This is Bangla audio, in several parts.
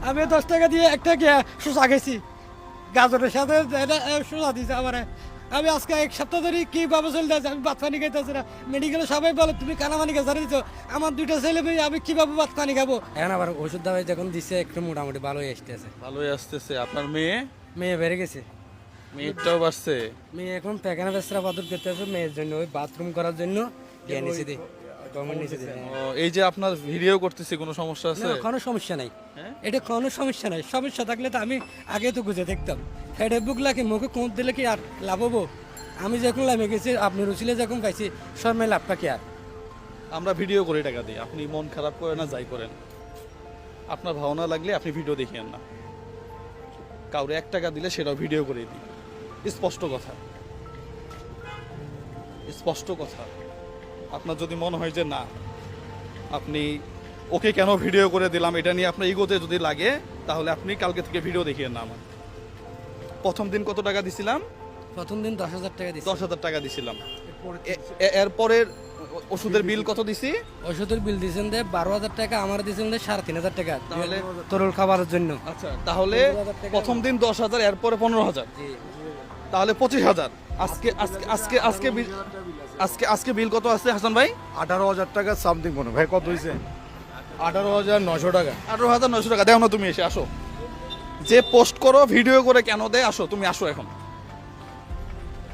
আমি 10 টাকা দিয়ে একটা শসা খেয়েছি, গাজরের সাথে শসা দিয়েছে আমার। আমি আজকে এক সপ্তাহ ধরে কীভাবে চলে যাচ্ছি, আমি ভাত পানি খাইতেছি না। মেডিকেলে সবাই বলে তুমি কানামানি গাছ দিচ্ছ, আমার 2টা ছেলে মেয়ে, আমি কীভাবে ভাত পানি খাবো? এখন আবার ওষুধ দাওয়াই যখন দিচ্ছে একটু মোটামুটি ভালোই আসতেছে। ভালোই আসতেছে। আপনার মেয়ে? মেয়ে বেড়ে গেছে, মেয়েটাও বাড়ছে। মেয়ে এখন পায়খানা পেছরা পাথর করতে আছে মেয়ের জন্য, ওই বাথরুম করার জন্য নিচে দিই, গভর্নমেন্ট নিচে দিই। ও, এই যে আপনার ভিডিও করতেছি, কোনো সমস্যা আছে? কোনো সমস্যা নাই, হ্যাঁ? এটা কোনো সমস্যা নাই। সমস্যা থাকলে তো আমি আগে তো গুজে দেখতাম। হেডে বুক লাগে মুখে কোঁত দিলে কি আর লাভ হবো? আমি যখন লামে গেছি, আপনি রুচিলে যখন পাইছি, সব মেয়ে লাভটা কি আর? আমরা ভিডিও করে টাকা দিই, আপনি মন খারাপ করেন না যাই করেন, আপনার ভাবনা লাগলে আপনি ভিডিও দেখিয়েন না। কাউরে 1 টাকা দিলে সেটাও ভিডিও করে দিই। স্পষ্ট কথা, স্পষ্ট কথা। আপনার যদি মনে হয় যে না, আপনি ওকে কেন ভিডিও করে দিলাম এটা নিয়ে আপনার ইগোতে যদি লাগে, তাহলে আপনি কালকে থেকে ভিডিও দেখিয়েন না আমার। প্রথম দিন কত টাকা দিছিলাম? প্রথম দিন 10,000 টাকা দিচ্ছি। 10,000 টাকা দিছিলাম। এরপরের ওষুধের বিল কত দিছি? ওষুধের বিল দিয়েছেন যে 12,000 টাকা, আমার দিয়েছেন যে 3,500 টাকা, তাহলে তরল খাবারের জন্য। আচ্ছা, তাহলে 15,000 টাকা। প্রথম দিন 10,000, এরপরে 15,000, তাহলে 25,000। আজকে আজকে আজকে আজকে বিল, আজকে বিল কত আছে হাসান ভাই? 18,000 টাকা সামথিং মনে হয়। ভাই কত হয়েছে? 18,900 টাকা। 18,900 টাকা। দেখো না, তুমি এসে আসো, যে পোস্ট করো ভিডিও করে কেন দেয়, আসো তুমি, আসো এখন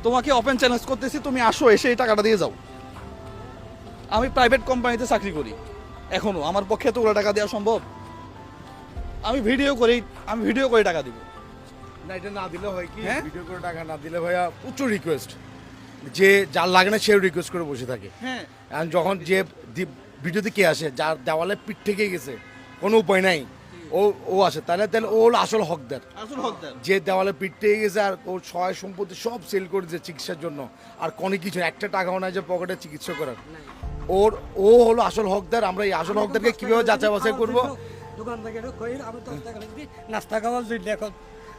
তোমাকে ওপেন চ্যালেঞ্জ করতেছি, তুমি আসো, এসে এই টাকাটা দিয়ে যাও। আমি প্রাইভেট কোম্পানিতে চাকরি করি, এখনো আমার পক্ষে তো ওগুলো টাকা দেওয়া সম্ভব? আমি ভিডিও করে টাকা দিব। না, এটা না দিলে হয় কি, হ্যাঁ? ভিডিও করে টাকা না দিলে ভাইয়া প্রচুর রিকোয়েস্ট, যে যার লাগে না সেও রিকোয়েস্ট করে বসে থাকে। হ্যাঁ, আর যখন যে ভিডিওতে কে আসে, যার দেওয়ালে পিঠ থেকে গেছে, কোনো উপায় নাই, ও আসে, তাহলে ও হলো আসল হকদার। আসল হকদার। যে দেওয়ালে পিঠ থেকে গেছে আর ওর সহায় সম্পত্তি সব সেল করে দিয়েছে চিকিৎসার জন্য, আর কোনো কিছু না, একটা টাকাও নাই যে পকেটে চিকিৎসা করার, ও হলো আসল হকদার। আমরা এই আসল হকদারকে কিভাবে যাচাই বাছাই করবো? দোকান থেকে আমি 10 টাকা দিচ্ছি নাস্তা খাওয়ার জন্য। এখন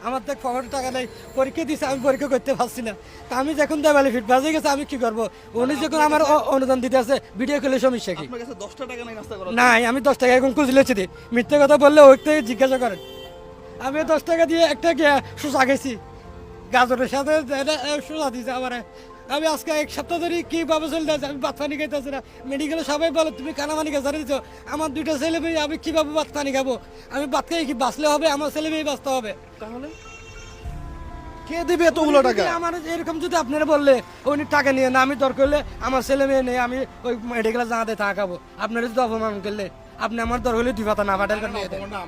আমার তো পকেটে টাকা নেই, পরীক্ষা দিছে, আমি পরীক্ষা করতে পারছি না। তা আমি যখন দেওয়ালে ফিট বাজে গেছে, আমি কি করবো? উনি যখন আমার অনুদান দিতে আছে, ভিডিও করলে সমস্যা কি? আপনার কাছে 10 টাকা নাই নাস্তা করার? নাই, আমি 10 টাকা এখন খুঁজলেছি দিই, মিথ্যে কথা বললে ওই থেকে জিজ্ঞাসা করেন। আমি 10 টাকা দিয়ে একটা শসা খেয়েছি, গাজরের সাথে শসা দিয়েছে আমার। আমি আজকে এক সপ্তাহ ধরে কীভাবে চলে যাচ্ছি, আমি ভাত পানি খাইতেছি না। মেডিকেলে সবাই বলে তুমি কানামানি গাছ দিচ্ছ, আমার 2টা ছেলে মেয়ে, আমি কীভাবে ভাত পানি খাবো? আমি ভাত খাই কি বাঁচলে হবে? আমার ছেলে মেয়ে বাঁচতে হবে। তাহলে কে দিবে এতগুলো টাকা? আমার এরকম যদি আপনারা বললে উনি টাকা নিয়ে না, আমি দরকার হলে আমার ছেলে মেয়ে নেই, আমি ওই মেডিকেলে জানাতে থাকাবো। আপনারা যদি অপমান করলে, আপনি আমার দরকার হলে 2 পাতা না পাঠান। আমরা